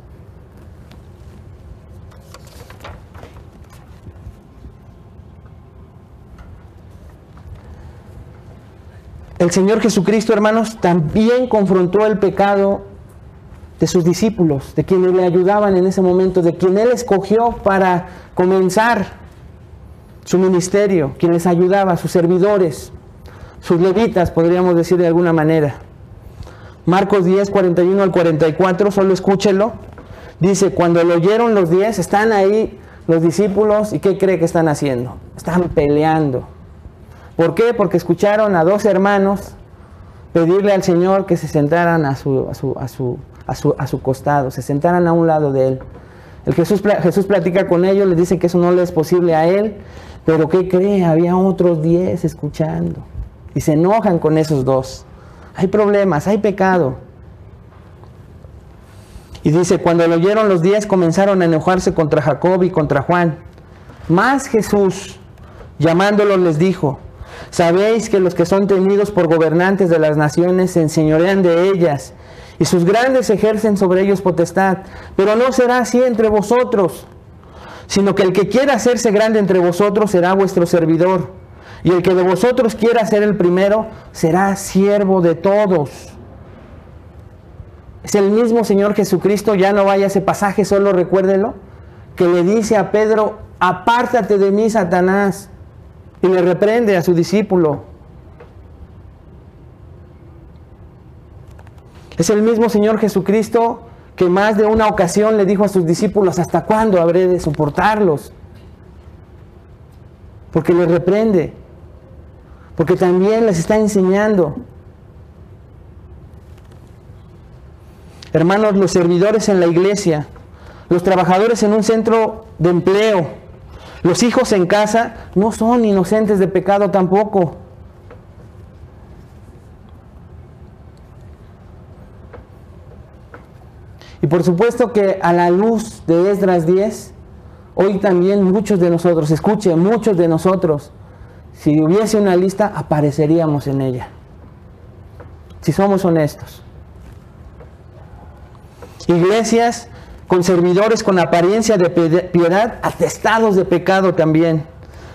A: El Señor Jesucristo, hermanos, también confrontó el pecado de sus discípulos, de quienes le ayudaban en ese momento, de quien Él escogió para comenzar su ministerio, quien les ayudaba, sus servidores, sus levitas, podríamos decir de alguna manera. Marcos 10, 41 al 44, solo escúchelo. Dice, cuando lo oyeron los 10, están ahí los discípulos, ¿y qué cree que están haciendo? Están peleando. ¿Por qué? Porque escucharon a dos hermanos pedirle al Señor que se sentaran a su costado, se sentaran a un lado de Él. Jesús platica con ellos, les dice que eso no le es posible a Él, pero ¿qué cree? Había otros 10 escuchando. Y se enojan con esos dos. Hay problemas, hay pecado. Y dice, cuando lo oyeron los 10 comenzaron a enojarse contra Jacob y contra Juan. Mas Jesús, llamándolos, les dijo, sabéis que los que son tenidos por gobernantes de las naciones se enseñorean de ellas, y sus grandes ejercen sobre ellos potestad, pero no será así entre vosotros, sino que el que quiera hacerse grande entre vosotros será vuestro servidor, y el que de vosotros quiera ser el primero será siervo de todos. Es el mismo Señor Jesucristo, ya no vaya a ese pasaje, solo recuérdelo, que le dice a Pedro, apártate de mí, Satanás, y le reprende a su discípulo. Es el mismo Señor Jesucristo que más de una ocasión le dijo a sus discípulos, ¿hasta cuándo habré de soportarlos? Porque les reprende, porque también les está enseñando. Hermanos, los servidores en la iglesia, los trabajadores en un centro de empleo, los hijos en casa no son inocentes de pecado tampoco. Y por supuesto que a la luz de Esdras 10, hoy también muchos de nosotros, escuche, muchos de nosotros, si hubiese una lista, apareceríamos en ella. Si somos honestos. Iglesias con servidores con apariencia de piedad, atestados de pecado también.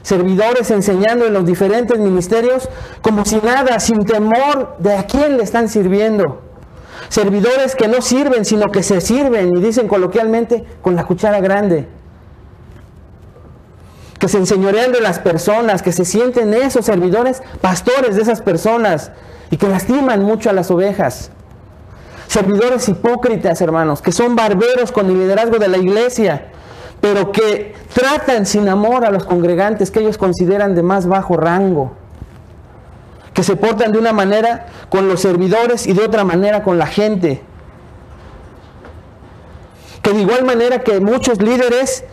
A: Servidores enseñando en los diferentes ministerios como si nada, sin temor de a quién le están sirviendo. Servidores que no sirven, sino que se sirven, y dicen coloquialmente, con la cuchara grande. Que se enseñorean de las personas, que se sienten esos servidores pastores de esas personas, y que lastiman mucho a las ovejas. Servidores hipócritas, hermanos, que son barberos con el liderazgo de la iglesia, pero que tratan sin amor a los congregantes que ellos consideran de más bajo rango, que se portan de una manera con los servidores y de otra manera con la gente, que de igual manera que muchos líderes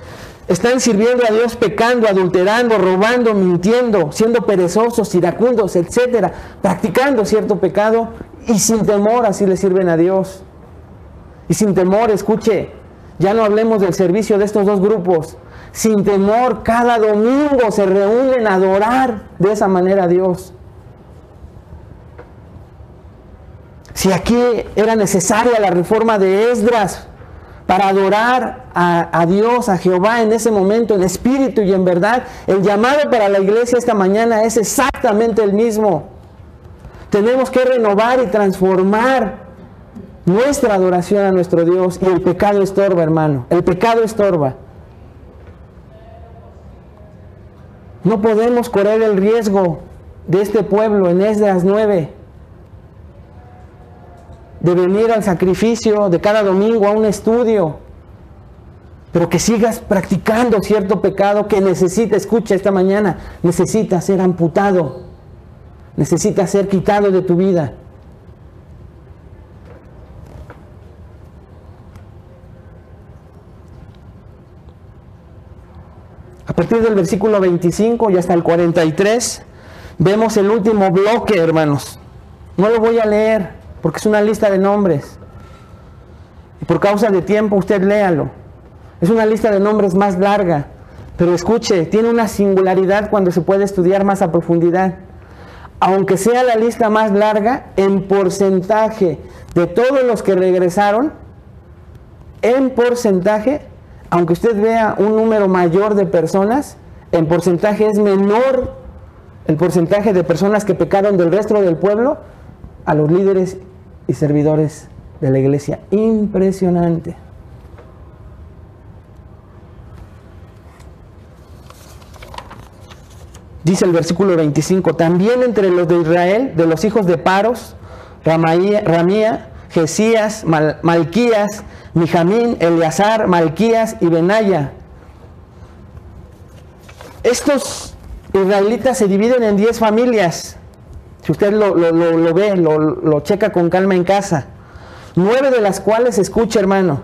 A: están sirviendo a Dios pecando, adulterando, robando, mintiendo, siendo perezosos, iracundos, etcétera, practicando cierto pecado y sin temor así le sirven a Dios. Y sin temor, escuche, ya no hablemos del servicio de estos dos grupos, sin temor cada domingo se reúnen a adorar de esa manera a Dios. Si aquí era necesaria la reforma de Esdras para adorar a Dios, a Jehová en ese momento, en espíritu y en verdad, el llamado para la iglesia esta mañana es exactamente el mismo. Tenemos que renovar y transformar nuestra adoración a nuestro Dios, y el pecado estorba, hermano, el pecado estorba. No podemos correr el riesgo de este pueblo en Esdras 9, de venir al sacrificio de cada domingo a un estudio, pero que sigas practicando cierto pecado que necesita, escucha esta mañana, necesita ser amputado, necesita ser quitado de tu vida. A partir del versículo 25 y hasta el 43, vemos el último bloque, hermanos. No lo voy a leer. porque es una lista de nombres. Y por causa de tiempo, usted léalo. Es una lista de nombres más larga, pero escuche, tiene una singularidad cuando se puede estudiar más a profundidad. Aunque sea la lista más larga, en porcentaje de todos los que regresaron, en porcentaje, aunque usted vea un número mayor de personas, en porcentaje es menor el porcentaje de personas que pecaron del resto del pueblo a los líderes y servidores de la iglesia. Impresionante. Dice el versículo 25, también entre los de Israel, de los hijos de Paros, Ramía, Jesías, Malquías, Mijamín, Eleazar, Malquías y Benaya. Estos israelitas se dividen en 10 familias. Si usted lo ve, lo checa con calma en casa. 9 de las cuales, escucha hermano,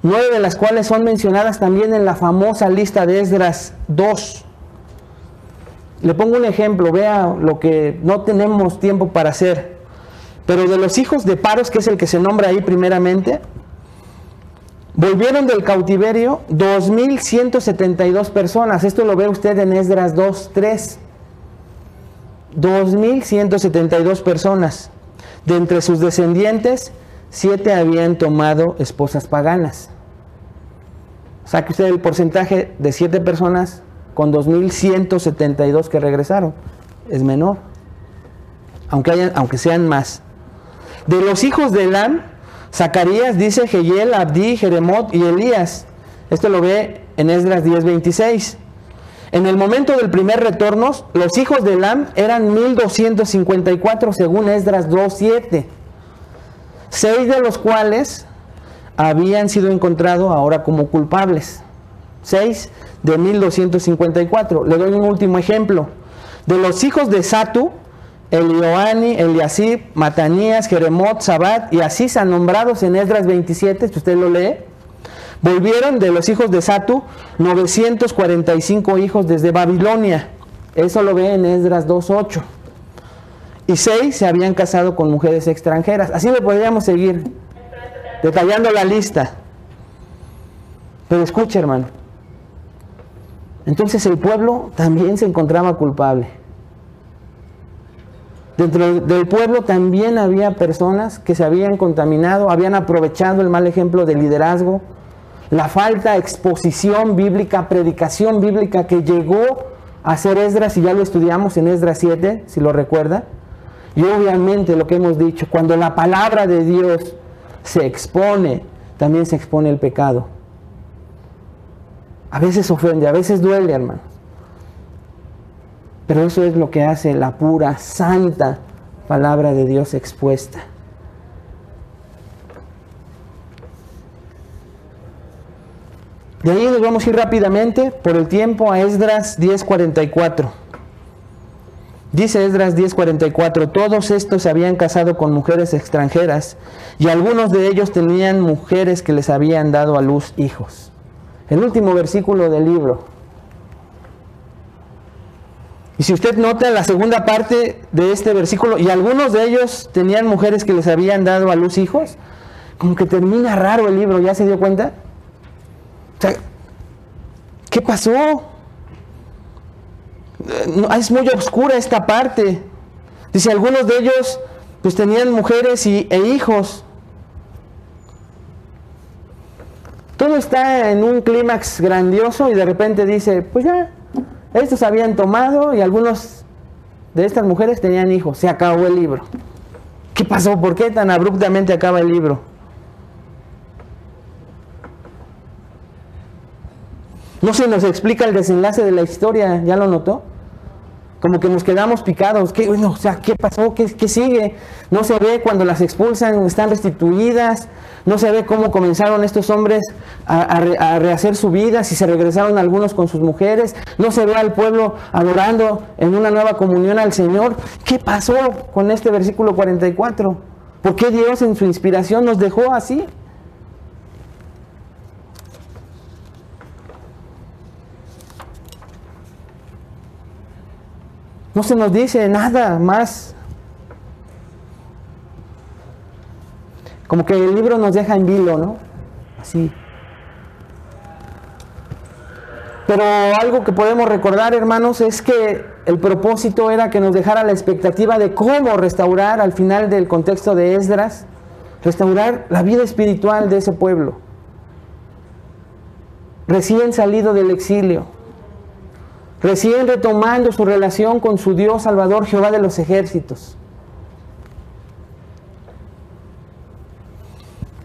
A: 9 de las cuales son mencionadas también en la famosa lista de Esdras 2. Le pongo un ejemplo, vea lo que no tenemos tiempo para hacer. Pero de los hijos de Paros, que es el que se nombra ahí primeramente, volvieron del cautiverio 2.172 personas. Esto lo ve usted en Esdras 2:3. 2.172 personas. De entre sus descendientes, 7 habían tomado esposas paganas. Saque usted el porcentaje de 7 personas con 2.172 que regresaron. Es menor, aunque sean más. De los hijos de Elam, Zacarías dice Jehiel, Abdí, Jeremot y Elías. Esto lo ve en Esdras 10:26. En el momento del primer retorno, los hijos de Elam eran 1.254 según Esdras 2:7. 6 de los cuales habían sido encontrados ahora como culpables. 6 de 1.254. Le doy un último ejemplo. De los hijos de Satu, Elioani, Eliasib, Matanías, Jeremot, Sabat y Asisa, nombrados en Esdras 27, si usted lo lee, volvieron de los hijos de Satu 945 hijos desde Babilonia. Eso lo ve en Esdras 2:8. Y 6 se habían casado con mujeres extranjeras. Así le podríamos seguir detallando la lista. Pero escuche, hermano. Entonces el pueblo también se encontraba culpable. Dentro del pueblo también había personas que se habían contaminado, habían aprovechado el mal ejemplo de liderazgo, la falta de exposición bíblica, predicación bíblica que llegó a ser Esdras, y ya lo estudiamos en Esdras 7, si lo recuerda. Y obviamente lo que hemos dicho, cuando la palabra de Dios se expone, también se expone el pecado. A veces ofende, a veces duele, hermano. Pero eso es lo que hace la pura, santa palabra de Dios expuesta. De ahí nos vamos a ir rápidamente, por el tiempo, a Esdras 10:44. Dice Esdras 10:44, todos estos se habían casado con mujeres extranjeras, y algunos de ellos tenían mujeres que les habían dado a luz hijos. El último versículo del libro. Y si usted nota la segunda parte de este versículo, y algunos de ellos tenían mujeres que les habían dado a luz hijos, como que termina raro el libro, ¿ya se dio cuenta? O sea, ¿qué pasó? Es muy oscura esta parte. Dice, algunos de ellos pues tenían mujeres e hijos. Todo está en un clímax grandioso y de repente dice, pues ya, estos habían tomado y algunos de estas mujeres tenían hijos. Se acabó el libro. ¿Qué pasó? ¿Por qué tan abruptamente acaba el libro? No se nos explica el desenlace de la historia, ¿ya lo notó? Como que nos quedamos picados. ¿Qué, bueno, o sea, ¿qué pasó? ¿Qué sigue? No se ve cuando las expulsan, están restituidas. No se ve cómo comenzaron estos hombres a rehacer su vida, si se regresaron algunos con sus mujeres. No se ve al pueblo adorando en una nueva comunión al Señor. ¿Qué pasó con este versículo 44? ¿Por qué Dios en su inspiración nos dejó así? No se nos dice nada más. como que el libro nos deja en vilo, ¿no? Así. Pero algo que podemos recordar, hermanos, es que el propósito era que nos dejara la expectativa de cómo restaurar, al final del contexto de Esdras, restaurar la vida espiritual de ese pueblo, recién salido del exilio, recién retomando su relación con su Dios Salvador, Jehová de los ejércitos.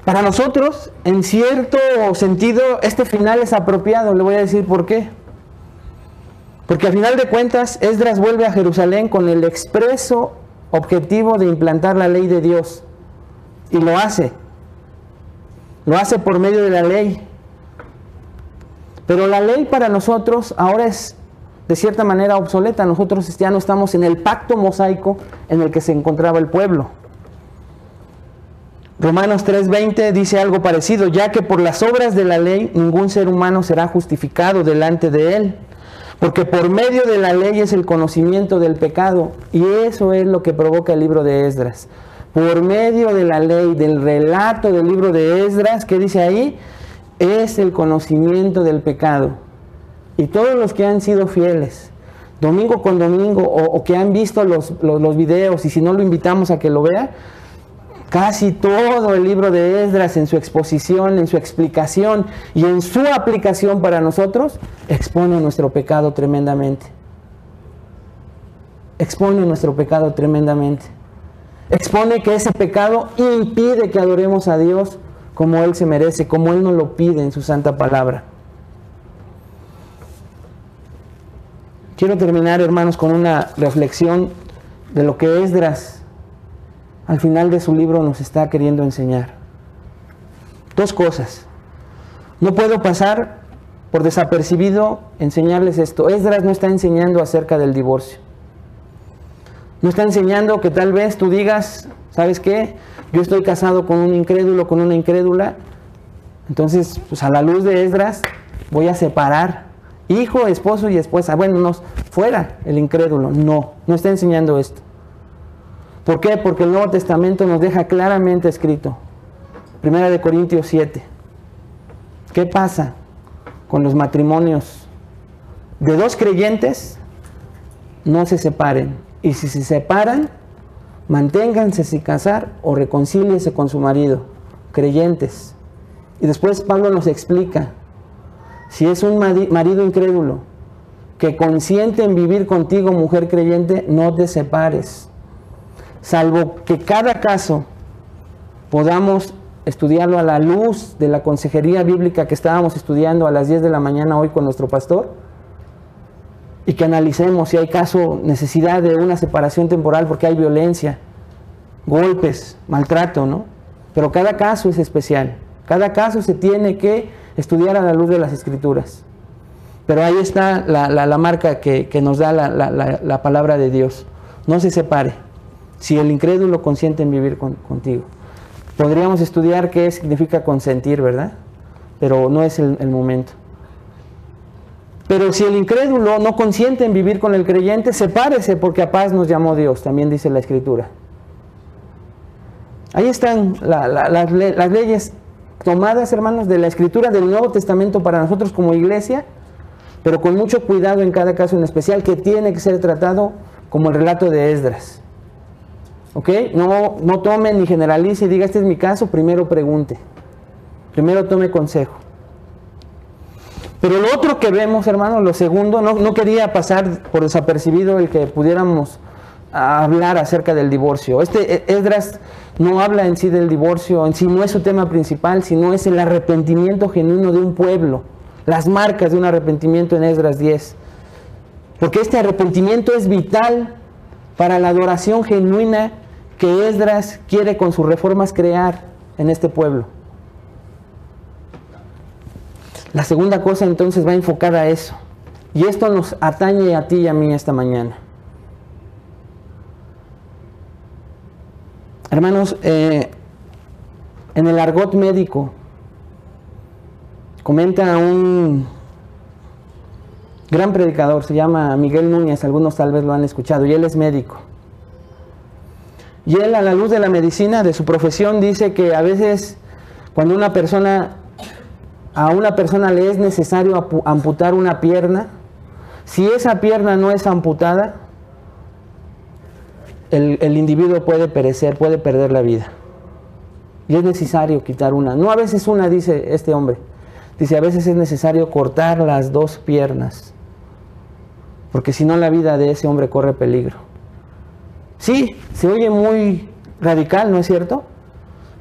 A: Para nosotros, en cierto sentido, este final es apropiado. Le voy a decir por qué. Porque al final de cuentas, Esdras vuelve a Jerusalén con el expreso objetivo de implantar la ley de Dios. Y lo hace. Lo hace por medio de la ley. Pero la ley para nosotros ahora es de cierta manera obsoleta. Nosotros ya no estamos en el pacto mosaico en el que se encontraba el pueblo. Romanos 3:20 dice algo parecido, ya que por las obras de la ley ningún ser humano será justificado delante de él, porque por medio de la ley es el conocimiento del pecado, y eso es lo que provoca el libro de Esdras. Por medio de la ley, del relato del libro de Esdras, ¿qué dice ahí? Es el conocimiento del pecado. Y todos los que han sido fieles, domingo con domingo, o que han visto los videos, y si no lo invitamos a que lo vea, casi todo el libro de Esdras en su exposición, en su explicación y en su aplicación para nosotros, expone nuestro pecado tremendamente. Expone nuestro pecado tremendamente. Expone que ese pecado impide que adoremos a Dios como Él se merece, como Él nos lo pide en su santa palabra. Quiero terminar, hermanos, con una reflexión de lo que Esdras al final de su libro nos está queriendo enseñar. Dos cosas. No puedo pasar por desapercibido enseñarles esto. Esdras no está enseñando acerca del divorcio. No está enseñando que tal vez tú digas, ¿sabes qué? Yo estoy casado con un incrédulo, con una incrédula. Entonces, pues a la luz de Esdras, voy a separar hijo, esposo y esposa. Bueno, no, fuera el incrédulo. No, no está enseñando esto. ¿Por qué? Porque el Nuevo Testamento nos deja claramente escrito. 1 Corintios 7. ¿Qué pasa con los matrimonios de dos creyentes? No se separen. Y si se separan, manténganse sin casar o reconcíliense con su marido. Creyentes. Y después Pablo nos explica. Si es un marido incrédulo que consiente en vivir contigo, mujer creyente, no te separes. Salvo que cada caso podamos estudiarlo a la luz de la consejería bíblica que estábamos estudiando a las 10 de la mañana hoy con nuestro pastor, y que analicemos si hay caso, necesidad de una separación temporal porque hay violencia, golpes, maltrato, ¿no? Pero cada caso es especial, cada caso se tiene que estudiar a la luz de las Escrituras. Pero ahí está la marca que nos da la palabra de Dios. No se separe. Si el incrédulo consiente en vivir contigo. Podríamos estudiar qué significa consentir, ¿verdad? Pero no es el momento. Pero si el incrédulo no consiente en vivir con el creyente, sepárese, porque a paz nos llamó Dios, también dice la Escritura. Ahí están las leyes tomadas, hermanos, de la Escritura del Nuevo Testamento para nosotros como iglesia, pero con mucho cuidado en cada caso en especial, que tiene que ser tratado como el relato de Esdras. ¿Ok? No tome ni generalice y diga, este es mi caso, primero pregunte. Primero tome consejo. Pero lo otro que vemos, hermanos, lo segundo, no quería pasar por desapercibido el que pudiéramos hablar acerca del divorcio. Esdras no habla en sí del divorcio, en sí no es su tema principal, sino es el arrepentimiento genuino de un pueblo. Las marcas de un arrepentimiento en Esdras 10. Porque este arrepentimiento es vital para la adoración genuina que Esdras quiere con sus reformas crear en este pueblo. La segunda cosa entonces va enfocada a eso. Y esto nos atañe a ti y a mí esta mañana. Hermanos, en el argot médico, comenta un gran predicador, se llama Miguel Núñez, algunos tal vez lo han escuchado, y él es médico. Y él, a la luz de la medicina, de su profesión, dice que a veces cuando a una persona le es necesario amputar una pierna, si esa pierna no es amputada, el individuo puede perecer, puede perder la vida. Y es necesario quitar una. No a veces una, dice este hombre. Dice, a veces es necesario cortar las dos piernas, porque si no la vida de ese hombre corre peligro. Sí, se oye muy radical, ¿no es cierto?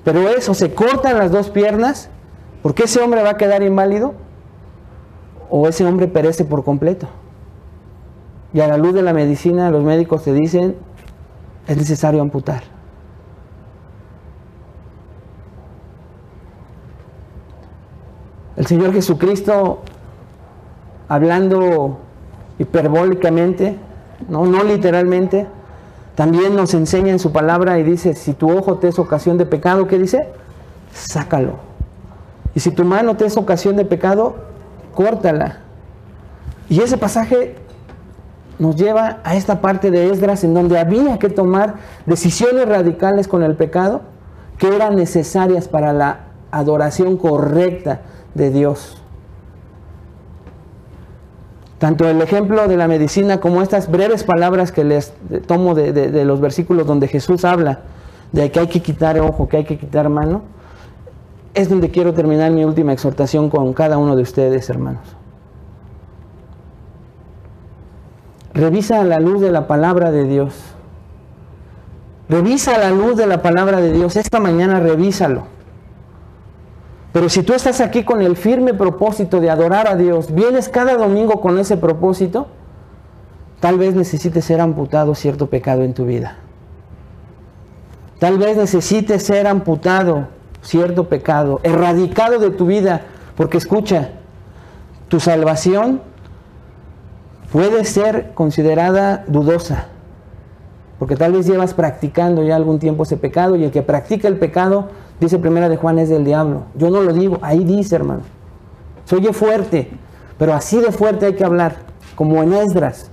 A: Pero eso, se cortan las dos piernas, porque ese hombre va a quedar inválido o ese hombre perece por completo. Y a la luz de la medicina, los médicos te dicen, es necesario amputar. El Señor Jesucristo, hablando hiperbólicamente, no literalmente, también nos enseña en su palabra y dice, si tu ojo te es ocasión de pecado, ¿qué dice? Sácalo. Y si tu mano te es ocasión de pecado, córtala. Y ese pasaje nos lleva a esta parte de Esdras en donde había que tomar decisiones radicales con el pecado que eran necesarias para la adoración correcta de Dios. Tanto el ejemplo de la medicina como estas breves palabras que les tomo de los versículos donde Jesús habla de que hay que quitar ojo, que hay que quitar mano, es donde quiero terminar mi última exhortación con cada uno de ustedes, hermanos. Revisa a la luz de la palabra de Dios. Revisa a la luz de la palabra de Dios. Esta mañana revísalo. Pero si tú estás aquí con el firme propósito de adorar a Dios, vienes cada domingo con ese propósito, tal vez necesites ser amputado cierto pecado en tu vida. Tal vez necesites ser amputado cierto pecado, erradicado de tu vida, porque escucha, tu salvación puede ser considerada dudosa, porque tal vez llevas practicando ya algún tiempo ese pecado, y el que practica el pecado, dice Primera de Juan, es del diablo. Yo no lo digo, ahí dice, hermano. Se oye fuerte, pero así de fuerte hay que hablar, como en Esdras,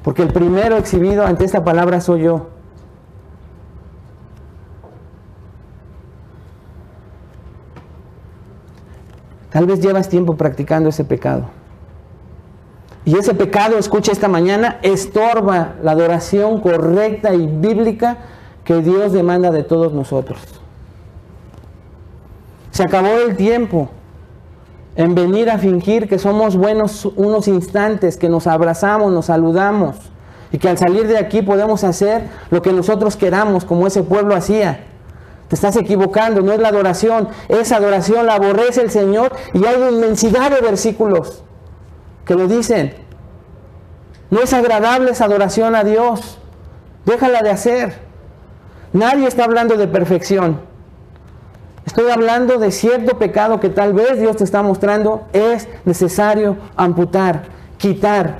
A: porque el primero exhibido ante esta palabra soy yo. Tal vez llevas tiempo practicando ese pecado. Y ese pecado, escucha esta mañana, estorba la adoración correcta y bíblica que Dios demanda de todos nosotros. Se acabó el tiempo en venir a fingir que somos buenos unos instantes, que nos abrazamos, nos saludamos y que al salir de aquí podemos hacer lo que nosotros queramos, como ese pueblo hacía. Te estás equivocando, no es la adoración. Esa adoración la aborrece el Señor, y hay una inmensidad de versículos que lo dicen. No es agradable esa adoración a Dios. Déjala de hacer. Nadie está hablando de perfección. Estoy hablando de cierto pecado que tal vez Dios te está mostrando es necesario amputar, quitar.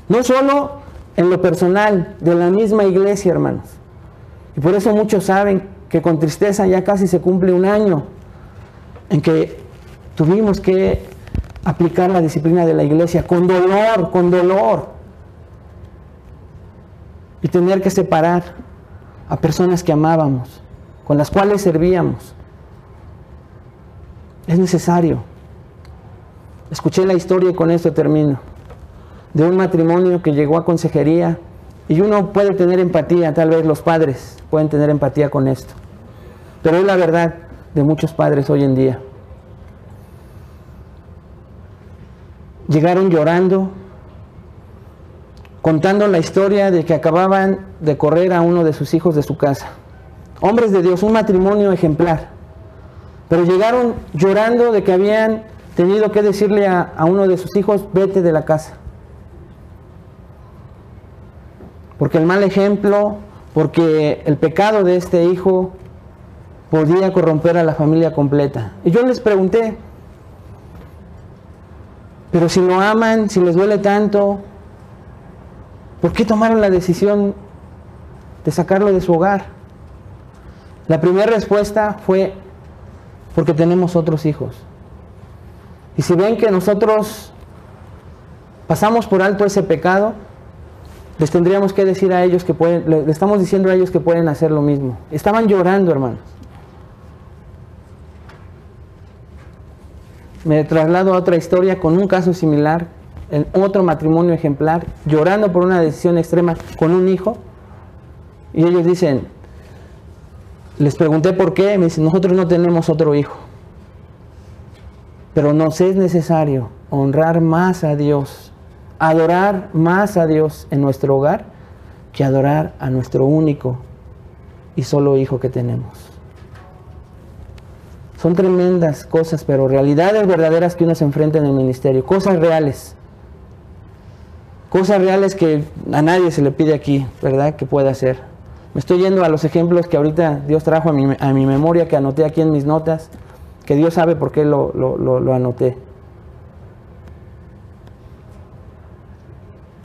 A: No solo en lo personal, de la misma iglesia, hermanos. Y por eso muchos saben que con tristeza ya casi se cumple un año en que tuvimos que aplicar la disciplina de la iglesia con dolor, y tener que separar a personas que amábamos, con las cuales servíamos. Es necesario. Escuché la historia y con esto termino, de un matrimonio que llegó a consejería, y uno puede tener empatía, tal vez los padres pueden tener empatía con esto, pero es la verdad de muchos padres hoy en día. Llegaron llorando, contando la historia de que acababan de correr a uno de sus hijos de su casa. Hombres de Dios, un matrimonio ejemplar. Pero llegaron llorando de que habían tenido que decirle a uno de sus hijos, vete de la casa. Porque el mal ejemplo, porque el pecado de este hijo podía corromper a la familia completa. Y yo les pregunté, pero si lo aman, si les duele tanto, ¿por qué tomaron la decisión de sacarlo de su hogar? La primera respuesta fue, porque tenemos otros hijos. Y si ven que nosotros pasamos por alto ese pecado, Les tendríamos que decir a ellos que pueden, le estamos diciendo a ellos que pueden hacer lo mismo. Estaban llorando, hermanos. Me traslado a otra historia con un caso similar, en otro matrimonio ejemplar, llorando por una decisión extrema con un hijo. Y ellos dicen, les pregunté por qué, me dicen, nosotros no tenemos otro hijo. Pero nos es necesario honrar más a Dios, adorar más a Dios en nuestro hogar, que adorar a nuestro único y solo hijo que tenemos. Son tremendas cosas, pero realidades verdaderas que uno se enfrenta en el ministerio, cosas reales que a nadie se le pide aquí, ¿verdad?, que pueda hacer. Me estoy yendo a los ejemplos que ahorita Dios trajo a mi memoria, que anoté aquí en mis notas, que Dios sabe por qué lo anoté.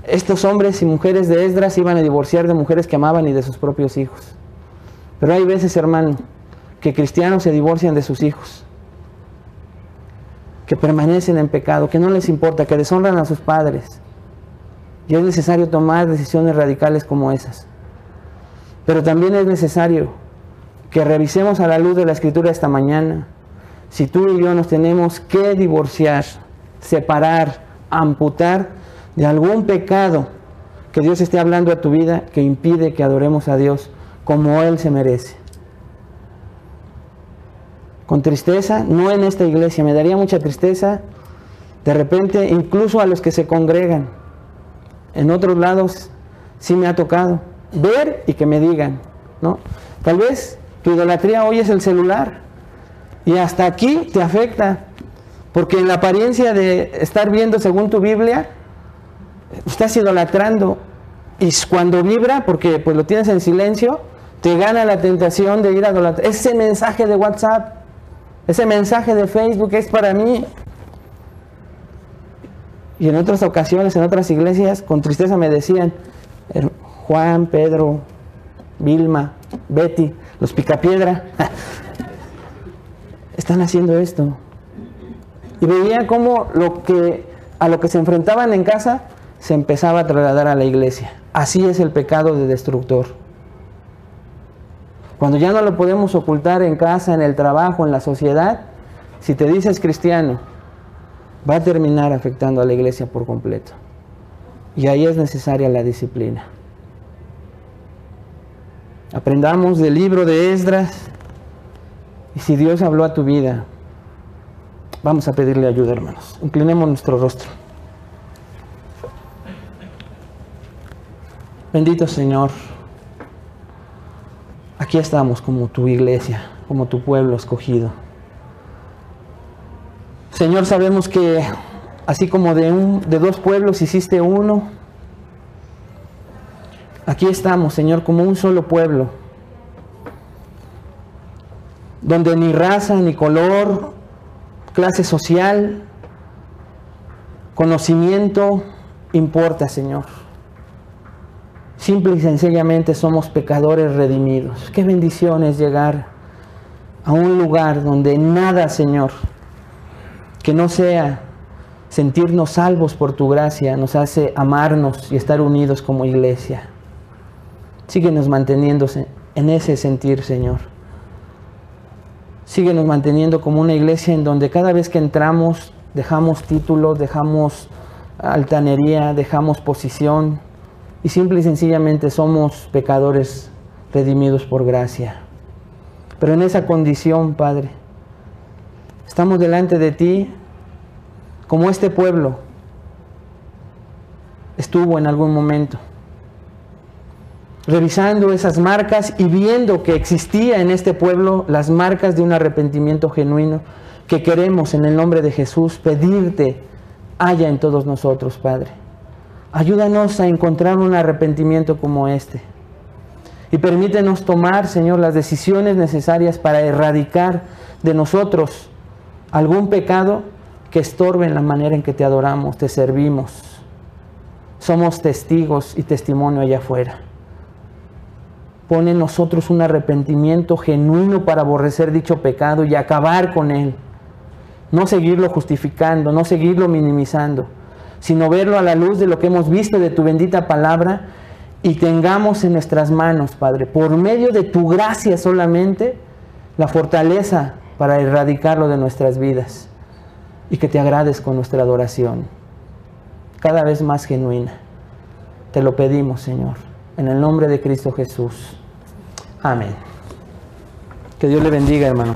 A: Estos hombres y mujeres de Esdras se iban a divorciar de mujeres que amaban y de sus propios hijos. Pero hay veces, hermano, que cristianos se divorcian de sus hijos, que permanecen en pecado, que no les importa, que deshonran a sus padres. Y es necesario tomar decisiones radicales como esas. Pero también es necesario que revisemos a la luz de la Escritura esta mañana si tú y yo nos tenemos que divorciar, separar, amputar de algún pecado que Dios esté hablando a tu vida que impide que adoremos a Dios como Él se merece. Con tristeza, no en esta iglesia, me daría mucha tristeza de repente, incluso a los que se congregan. En otros lados sí me ha tocado ver y que me digan, ¿no? Tal vez tu idolatría hoy es el celular y hasta aquí te afecta, porque en la apariencia de estar viendo según tu Biblia, estás idolatrando, y cuando vibra, porque pues lo tienes en silencio, te gana la tentación de ir a idolatrar. Ese mensaje de WhatsApp, ese mensaje de Facebook es para mí. Y en otras ocasiones, en otras iglesias, con tristeza me decían, Juan, Pedro, Vilma, Betty, los Picapiedra, están haciendo esto. Y veía cómo a lo que se enfrentaban en casa se empezaba a trasladar a la iglesia. Así es el pecado de destructor. Cuando ya no lo podemos ocultar en casa, en el trabajo, en la sociedad, si te dices cristiano, va a terminar afectando a la iglesia por completo. Y ahí es necesaria la disciplina. Aprendamos del libro de Esdras, y si Dios habló a tu vida, vamos a pedirle ayuda, hermanos. Inclinemos nuestro rostro. Bendito Señor, aquí estamos como tu iglesia, como tu pueblo escogido. Señor, sabemos que así como de dos pueblos hiciste uno, aquí estamos, Señor, como un solo pueblo, donde ni raza, ni color, clase social, conocimiento importa, Señor. Simple y sencillamente somos pecadores redimidos. Qué bendición es llegar a un lugar donde nada, Señor, que no sea sentirnos salvos por tu gracia, nos hace amarnos y estar unidos como iglesia. Síguenos manteniéndose en ese sentir, Señor. Síguenos manteniendo como una iglesia en donde cada vez que entramos dejamos títulos, dejamos altanería, dejamos posición y simple y sencillamente somos pecadores redimidos por gracia. Pero en esa condición, Padre, estamos delante de ti como este pueblo estuvo en algún momento, revisando esas marcas y viendo que existía en este pueblo las marcas de un arrepentimiento genuino que queremos en el nombre de Jesús pedirte haya en todos nosotros, Padre. Ayúdanos a encontrar un arrepentimiento como este y permítenos tomar, Señor, las decisiones necesarias para erradicar de nosotros algún pecado que estorbe en la manera en que te adoramos, te servimos. Somos testigos y testimonio allá afuera. Pon en nosotros un arrepentimiento genuino para aborrecer dicho pecado y acabar con él. No seguirlo justificando, no seguirlo minimizando, sino verlo a la luz de lo que hemos visto de tu bendita palabra, y tengamos en nuestras manos, Padre, por medio de tu gracia solamente, la fortaleza para erradicarlo de nuestras vidas, y que te agrades con nuestra adoración, cada vez más genuina. Te lo pedimos, Señor, en el nombre de Cristo Jesús. Amén. Que Dios le bendiga, hermano.